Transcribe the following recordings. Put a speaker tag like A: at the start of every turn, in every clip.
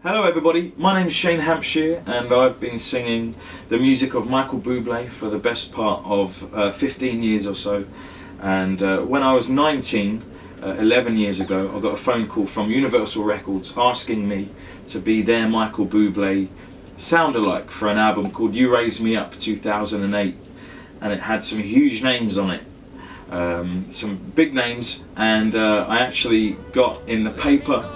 A: Hello everybody, my name is Shane Hampsheir and I've been singing the music of Michael Bublé for the best part of 15 years or so. And when I was 19, 11 years ago, I got a phone call from Universal Records asking me to be their Michael Bublé sound-alike for an album called You Raise Me Up 2008, and it had some huge names on it, some big names, and I actually got in the paper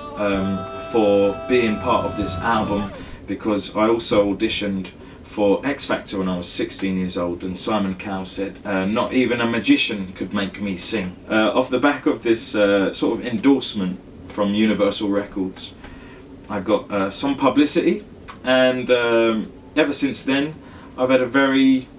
A: for being part of this album because I also auditioned for X Factor when I was 16 years old, and Simon Cowell said not even a magician could make me sing. Off the back of this sort of endorsement from Universal Records, I got some publicity, and ever since then I've had a very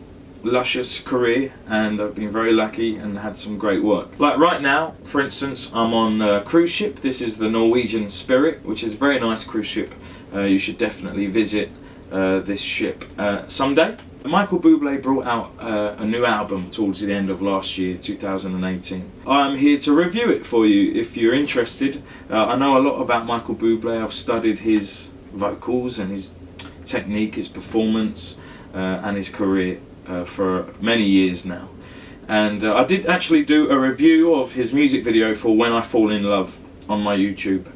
A: luscious career, and I've been very lucky and had some great work. Like right now, for instance, I'm on a cruise ship. This is the Norwegian Spirit, which is a very nice cruise ship. You should definitely visit this ship someday. Michael Bublé brought out a new album towards the end of last year, 2018. I'm here to review it for you if you're interested. I know a lot about Michael Bublé. I've studied his vocals and his technique, his performance, and his career for many years now. And I did actually do a review of his music video for When I Fall in Love on my YouTube,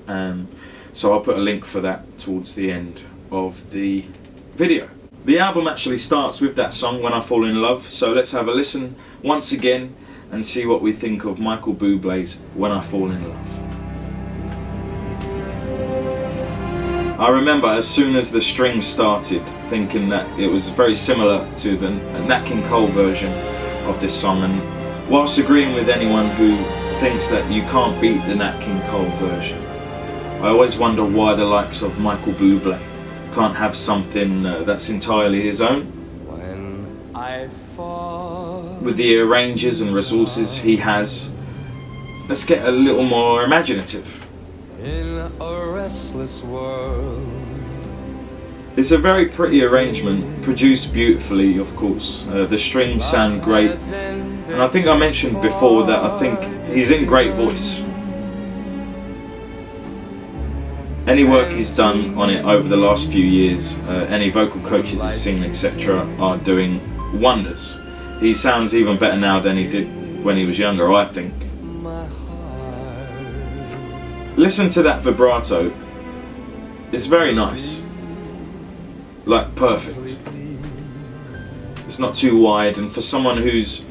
A: so I'll put a link for that towards the end of the video. The album actually starts with that song, When I Fall in Love, so let's have a listen once again and see what we think of Michael Bublé's When I Fall in Love. I remember as soon as the strings started thinking that it was very similar to the Nat King Cole version of this song, and whilst agreeing with anyone who thinks that you can't beat the Nat King Cole version, I always wonder why the likes of Michael Bublé can't have something that's entirely his own.
B: When I fall,
A: with the arrangers and resources he has, let's get a little more imaginative.
B: in a restless world.
A: It's a very pretty arrangement, produced beautifully, of course. The strings sound great, and I think I mentioned before that I think he's in great voice. Any work he's done on it over the last few years, any vocal coaches he's seen, etc., are doing wonders. He sounds even better now than he did when he was younger, I think. Listen to that vibrato. It's very nice. Like perfect. It's not too wide, and for someone who's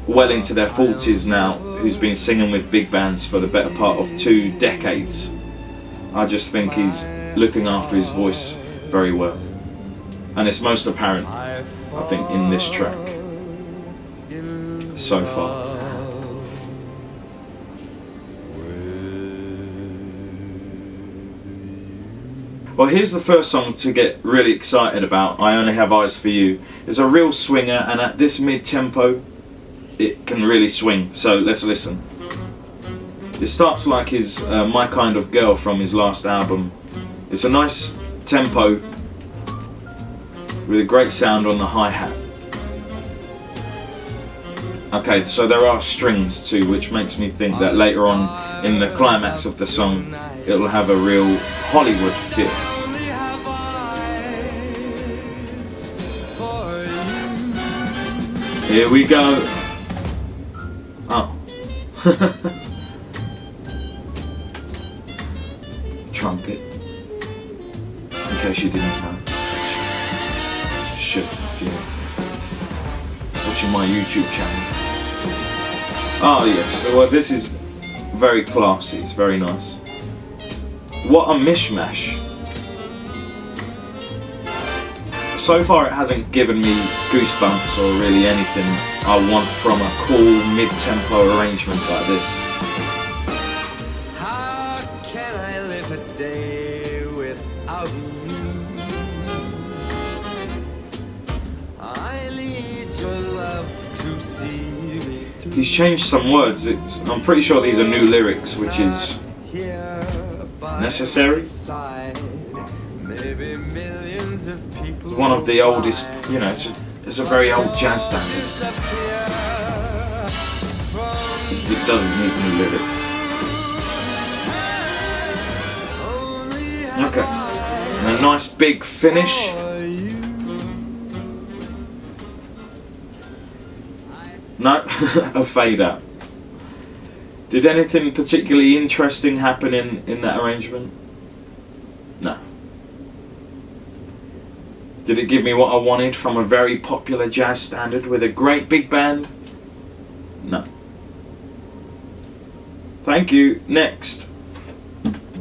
A: well into their 40s now, who's been singing with big bands for the better part of 2 decades, I just think he's looking after his voice very well. And it's most apparent, I think, in this track so far. Well, here's the first song to get really excited about, I Only Have Eyes for You. It's a real swinger, and at this mid-tempo, it can really swing, so let's listen. It starts like his My Kind of Girl from his last album. It's a nice tempo with a great sound on the hi-hat. Okay, so there are strings too, which makes me think that later on in the climax of the song, it'll have a real Hollywood feel. Here we go. Oh. Trumpet. In case you didn't know. Should, if you're watching my YouTube channel. Oh yes, well this is very classy, it's very nice. What a mishmash. So far it hasn't given me goosebumps or really anything I want from a cool mid-tempo arrangement like this.
B: How can I live a day without you? I need your love to see me through.
A: He's changed some words. I'm pretty sure these are new lyrics, which is necessary.
B: Maybe millions of people.
A: It's one of the oldest, you know, it's a very old jazz standard. It doesn't need new lyrics. Okay. And a nice big finish. No, a fade out. Did anything particularly interesting happen in that arrangement? No. Did it give me what I wanted from a very popular jazz standard with a great big band? No. Thank you. Next.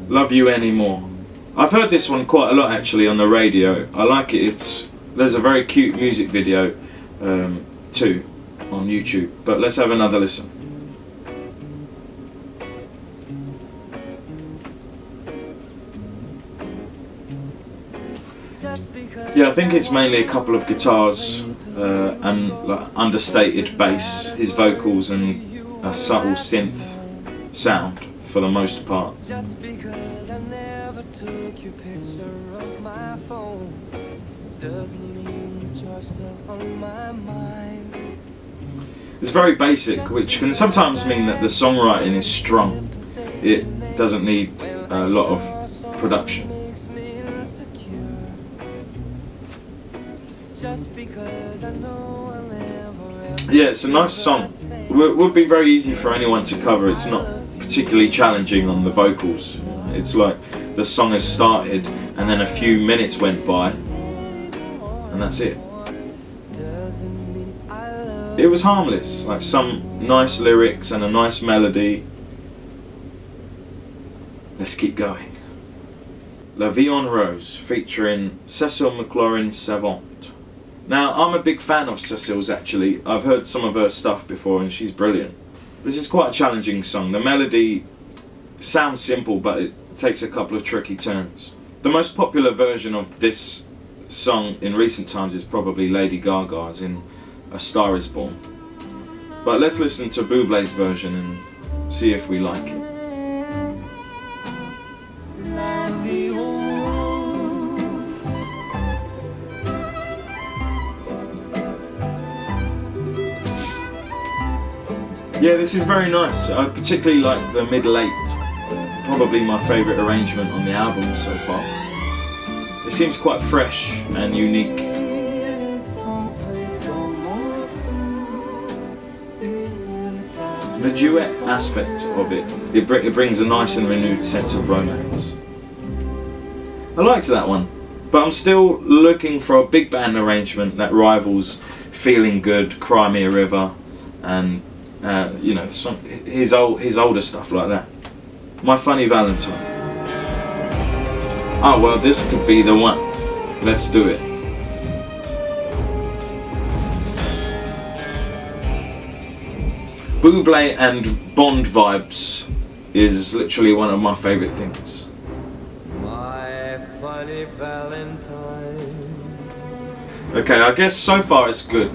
A: Love You Anymore. I've heard this one quite a lot actually on the radio. I like it. There's a very cute music video too on YouTube. But let's have another listen. Yeah, I think it's mainly a couple of guitars and like understated bass, his vocals, and a subtle synth sound for the most part. Just because I never took your picture of my phone doesn't mean you're still on my mind. It's very basic, which can sometimes mean that the songwriting is strong. It doesn't need a lot of production. Yeah, it's a nice song. Would be very easy for anyone to cover. It's not particularly challenging on the vocals. It's like the song has started and then a few minutes went by and that's it. It was harmless, like some nice lyrics and a nice melody. Let's keep going. La Vie en Rose featuring Cecile McLaurin-Savant. Now, I'm a big fan of Cecile's actually. I've heard some of her stuff before and she's brilliant. This is quite a challenging song. The melody sounds simple but it takes a couple of tricky turns. The most popular version of this song in recent times is probably Lady Gaga's in A Star Is Born. But let's listen to Bublé's version and see if we like it. Yeah, this is very nice. I particularly like the mid-late, probably my favourite arrangement on the album so far. It seems quite fresh and unique. The duet aspect of it brings a nice and renewed sense of romance. I liked that one, but I'm still looking for a big band arrangement that rivals Feeling Good, Cry Me a River, and you know, his older stuff like that. My Funny Valentine. Oh well, this could be the one. Let's do it. Buble and Bond vibes is literally one of my favourite things. My funny Valentine. Okay, I guess so far it's good.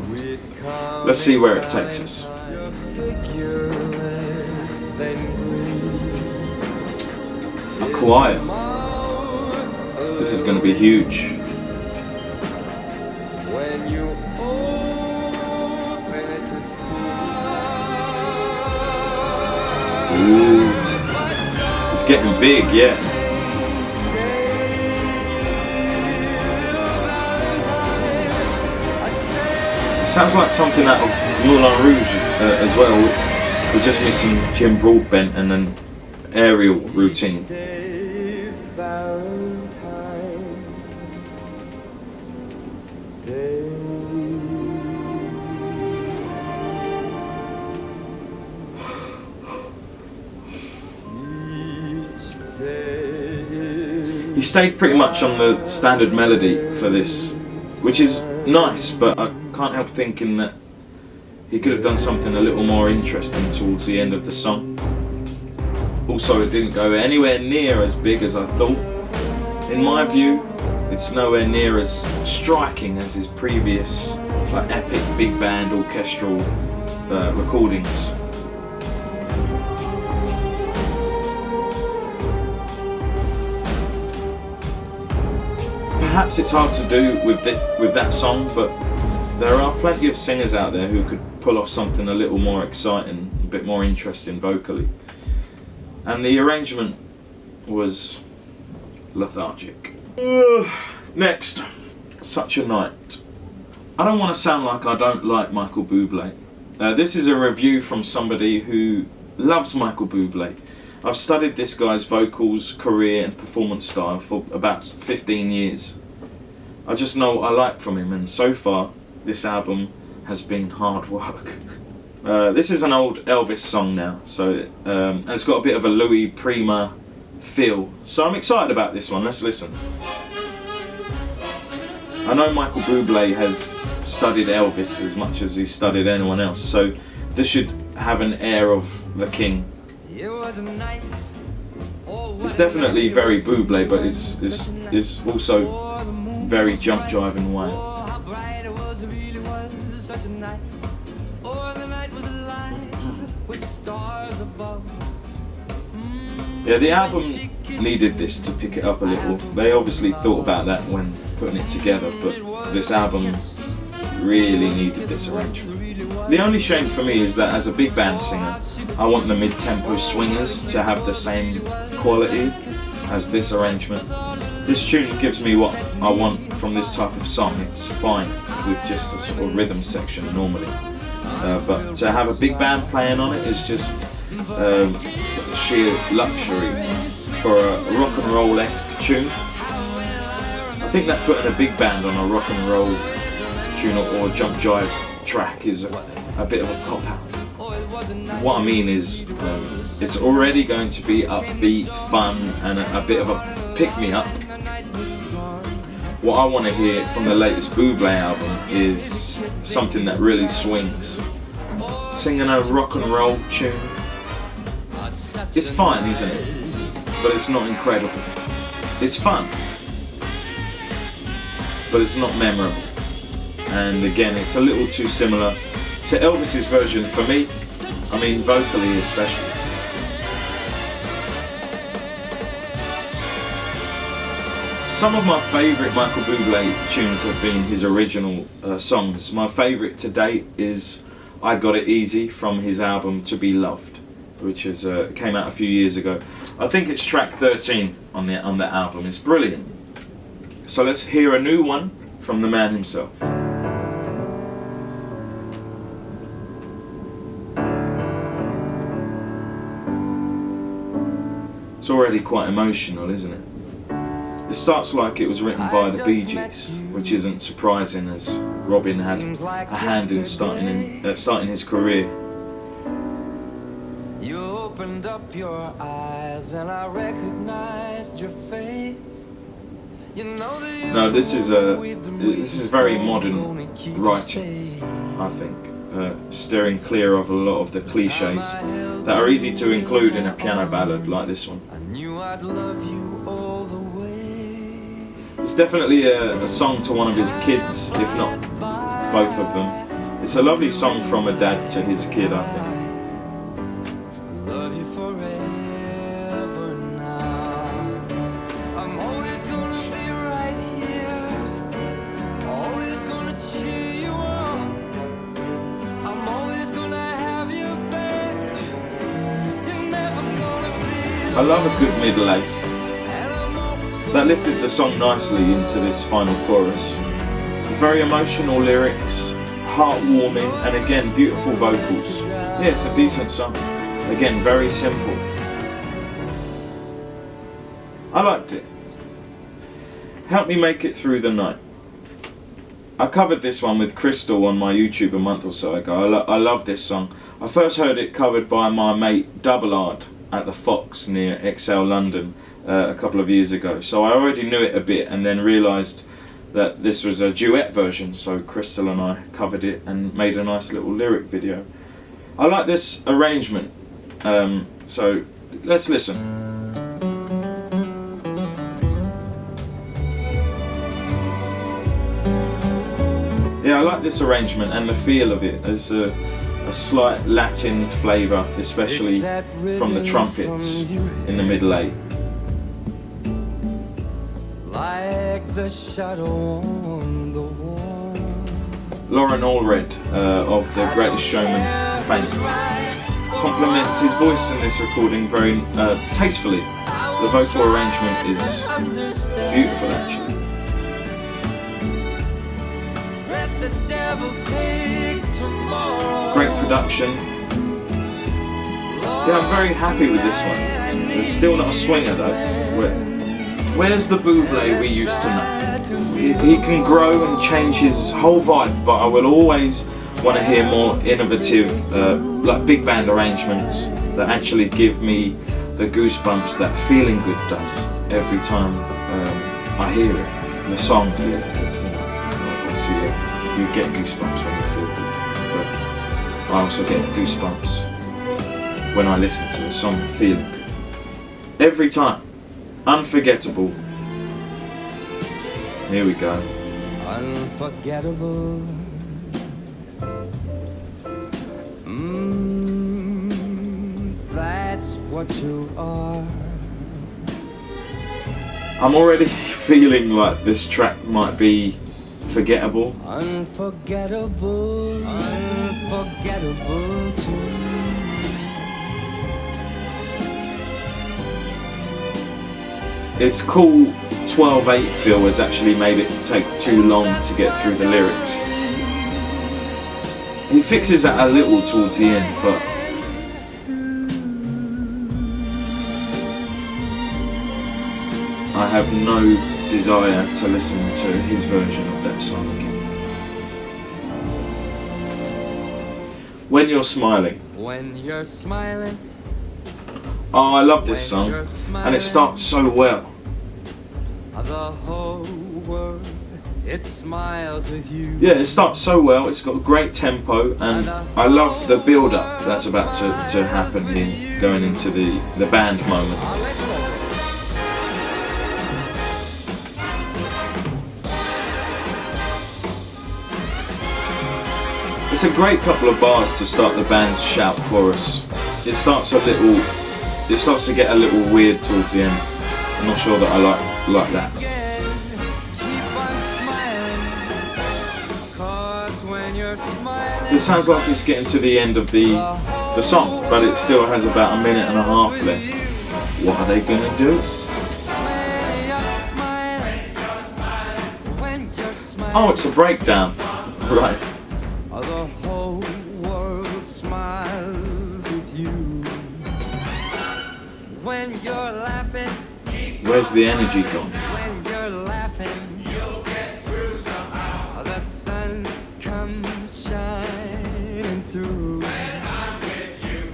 A: Let's see where it takes us. A choir. This is going to be huge. When you open it to ooh. It's getting big, yeah. It sounds like something out of Moulin Rouge as well. We're just missing Jim Broadbent and an aerial routine. He stayed pretty much on the standard melody for this, which is nice, but I can't help thinking that he could have done something a little more interesting towards the end of the song. Also, it didn't go anywhere near as big as I thought. In my view, it's nowhere near as striking as his previous like epic big band orchestral recordings. Perhaps it's hard to do with that song, but there are plenty of singers out there who could pull off something a little more exciting, a bit more interesting vocally. And the arrangement was lethargic. Next, Such a Night. I don't want to sound like I don't like Michael Bublé. This is a review from somebody who loves Michael Bublé. I've studied this guy's vocals, career and performance style for about 15 years. I just know what I like from him, and so far this album has been hard work. This is an old Elvis song now, so and it's got a bit of a Louis Prima feel, so I'm excited about this one. Let's listen. I know Michael Bublé has studied Elvis as much as he studied anyone else, so this should have an air of the king. It's definitely very Bublé, but it's also very jump jiving way. Yeah, the album needed this to pick it up a little. They obviously thought about that when putting it together, but this album really needed this arrangement. The only shame for me is that as a big band singer, I want the mid-tempo swingers to have the same quality as this arrangement. This tune gives me what I want from this type of song. It's fine with just a sort of rhythm section normally, but to have a big band playing on it is just sheer luxury for a rock and roll-esque tune. I think that putting a big band on a rock and roll tune or jump jive track is a bit of a cop-out. What I mean is it's already going to be upbeat, fun and a bit of a pick-me-up. What I want to hear from the latest Buble album is something that really swings. Singing a rock and roll tune, it's fine, isn't it? But it's not incredible. It's fun, but it's not memorable. And again, it's a little too similar to Elvis's version for me. I mean, vocally especially. Some of my favourite Michael Bublé tunes have been his original songs. My favourite to date is I Got It Easy from his album To Be Loved, which came out a few years ago. I think it's track 13 on the album. It's brilliant. So let's hear a new one from the man himself. It's already quite emotional, isn't it? It starts like it was written by the Bee Gees, which isn't surprising as Robin had a hand in starting his career.
B: You opened up your eyes and I recognized your face. You know that
A: no, this is very modern writing, I think. Steering clear of a lot of the cliches that are easy to include in a piano ballad like this one.
B: I knew I'd love you all the way.
A: It's definitely a song to one of his kids, if not both of them. It's a lovely song from a dad to his kid, I think.
B: Love you forever now. I'm always gonna be right here. Always gonna cheer you on. I'm always gonna have you back. You're never gonna be.
A: I love a good middle eight. That lifted the song nicely into this final chorus. Very emotional lyrics, heartwarming, and again beautiful vocals. Yeah, it's a decent song. Again, very simple. I liked it. Help Me Make It Through the Night. I covered this one with Crystal on my YouTube a month or so ago. I love this song. I first heard it covered by my mate Doublard at the Fox near XL London a couple of years ago. So I already knew it a bit and then realised that this was a duet version, so Crystal and I covered it and made a nice little lyric video. I like this arrangement, so let's listen. Yeah, I like this arrangement and the feel of it. There's a slight Latin flavour, especially from the trumpets in the middle eight.
B: Like the shadow on the wall.
A: Lauren Allred of The Greatest Showman fame complements his voice in this recording very tastefully. The vocal arrangement is beautiful, actually. Great production. Yeah, I'm very happy with this one. It's still not a swinger though. Where's the Buble we used to know? He can grow and change his whole vibe, but I will always want to hear more innovative, like big band arrangements that actually give me the goosebumps that Feeling Good does every time I hear it. The song Feeling Good, you know, obviously you get goosebumps when you feel good, but I also get goosebumps when I listen to the song Feeling Good. Every time. Unforgettable. Here we go.
B: Unforgettable. That's what you are.
A: I'm already feeling like this track might be forgettable.
B: Unforgettable, unforgettable too.
A: It's cool 12/8 feel has actually made it take too long to get through the lyrics. He fixes that a little towards the end, but I have no desire to listen to his version of that song again. When You're Smiling.
B: When you're smiling.
A: Oh, I love this song, and it starts so well.
B: The whole world, it smiles with you.
A: Yeah, it starts so well, it's got a great tempo, and I love the build-up that's about to happen here, going into the band moment. It's a great couple of bars to start the band's shout chorus. It starts to get a little weird towards the end. I'm not sure that I like that. It sounds like it's getting to the end of the song, but it still has about a minute and a half left. What are they gonna do? Oh, it's a breakdown. Right.
B: The whole world smiles with you. When you're laughing.
A: Where's the energy gone?
B: When you're laughing, you'll get through somehow. The sun comes shining through. When I'm with you.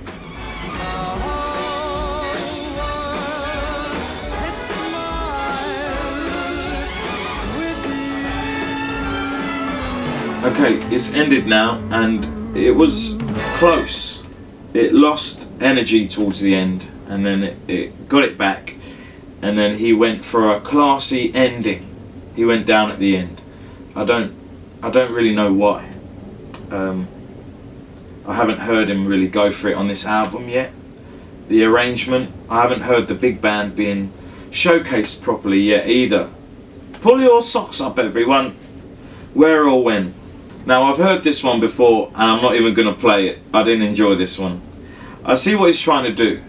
B: The whole world, it smiles with you.
A: Okay, it's ended now, and it was close. It lost energy towards the end, and then it got it back. And then he went for a classy ending. He went down at the end. I don't really know why. I haven't heard him really go for it on this album yet. The arrangement, I haven't heard the big band being showcased properly yet either. Pull your socks up, everyone. Where or when? Now, I've heard this one before, and I'm not even going to play it. I didn't enjoy this one. I see what he's trying to do.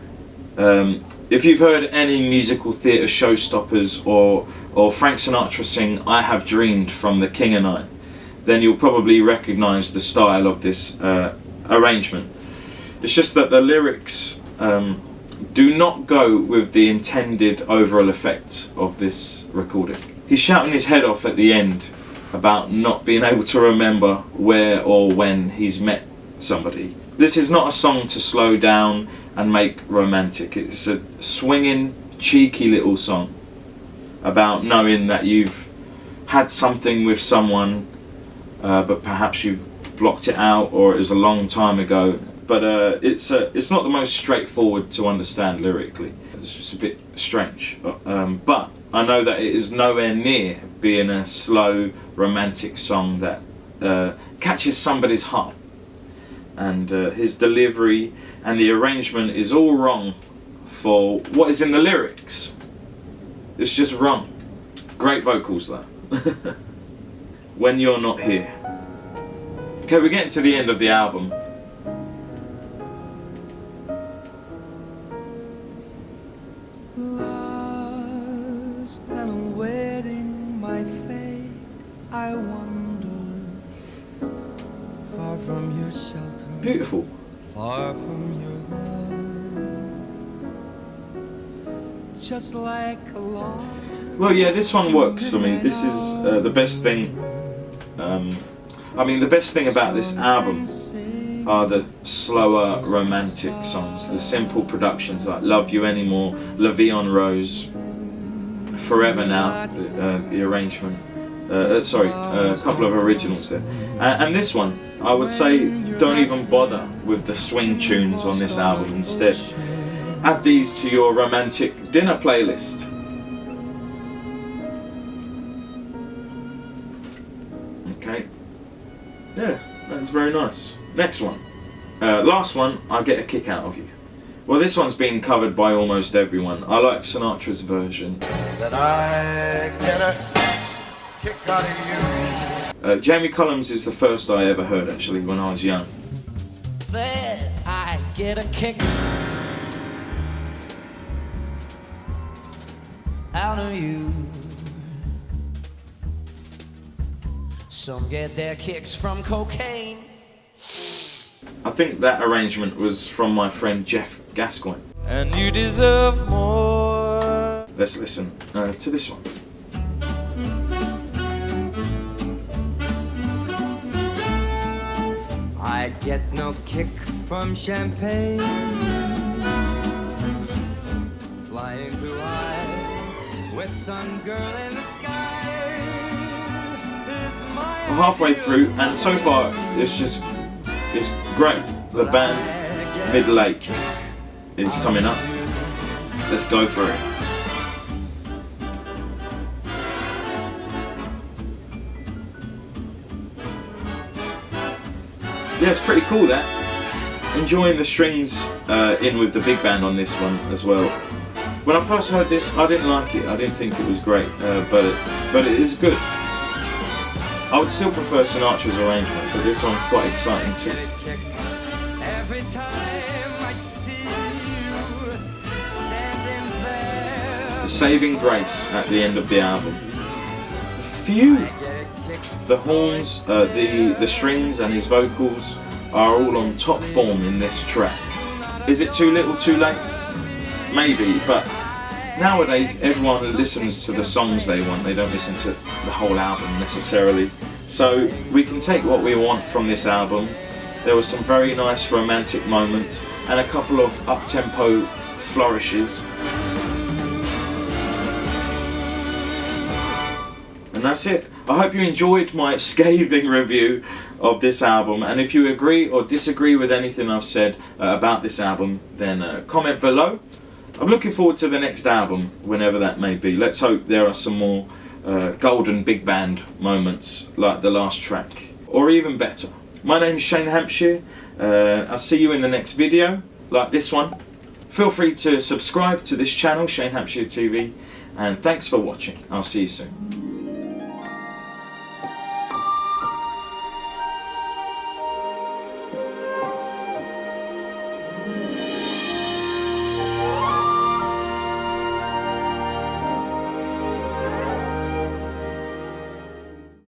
A: If you've heard any musical theatre showstoppers or Frank Sinatra sing I Have Dreamed from The King and I, then you'll probably recognise the style of this arrangement. It's just that the lyrics do not go with the intended overall effect of this recording. He's shouting his head off at the end about not being able to remember where or when he's met somebody. This is not a song to slow down and make romantic. It's a swinging, cheeky little song about knowing that you've had something with someone, but perhaps you've blocked it out, or it was a long time ago. But it's not the most straightforward to understand lyrically. It's just a bit strange. But I know that it is nowhere near being a slow, romantic song that catches somebody's heart. And his delivery and the arrangement is all wrong for what is in the lyrics. It's just wrong. Great vocals though. When You're Not Here. Okay, we're getting to the end of the album.
B: Love I wander, far from your shelter,
A: Beautiful.
B: far from your love, just like a long.
A: Well, yeah, this one works for me. This is the best thing. I mean, the best thing about this album are the slower romantic songs, the simple productions like Love You Anymore, La Vie en Rose, Forever Now, the arrangement. Sorry, a couple of originals there. And this one, I would say, don't even bother with the swing tunes on this album. Instead, add these to your romantic dinner playlist. Okay. Yeah, that's very nice. Next one. Last one, I get a kick out of you. Well, this one's been covered by almost everyone. I like Sinatra's version.
C: That I get a kick out of you.
A: Jamie Cullum's is the first I ever heard, actually, when I was young.
B: That I get a kick out of you. Some get their kicks from cocaine.
A: I think that arrangement was from my friend Jeff Gascoigne.
B: And you deserve more.
A: Let's listen to this one.
B: I get no kick from champagne. Flying too high with some girl in the sky. Is my
A: We're halfway through, and so far it's great. The band mid-late is coming up. Let's go for it. Yeah, it's pretty cool, that. Enjoying the strings in with the big band on this one as well. When I first heard this, I didn't like it. I didn't think it was great, but it is good. I would still prefer Sinatra's arrangement, but this one's quite exciting too.
B: every time I see you standing there.
A: The saving grace at the end of the album. Phew! The horns, the strings and his vocals are all on top form in this track. Is it too little too late? Maybe, but nowadays everyone listens to the songs they want, they don't listen to the whole album necessarily. So we can take what we want from this album. There were some very nice romantic moments and a couple of up-tempo flourishes. And that's it. I hope you enjoyed my scathing review of this album, and if you agree or disagree with anything I've said about this album, then comment below. I'm looking forward to the next album, whenever that may be. Let's hope there are some more golden big band moments like the last track, or even better. My name's Shane Hampsheir. I'll see you in the next video, like this one. Feel free to subscribe to this channel, Shane Hampsheir TV, and thanks for watching. I'll see you soon.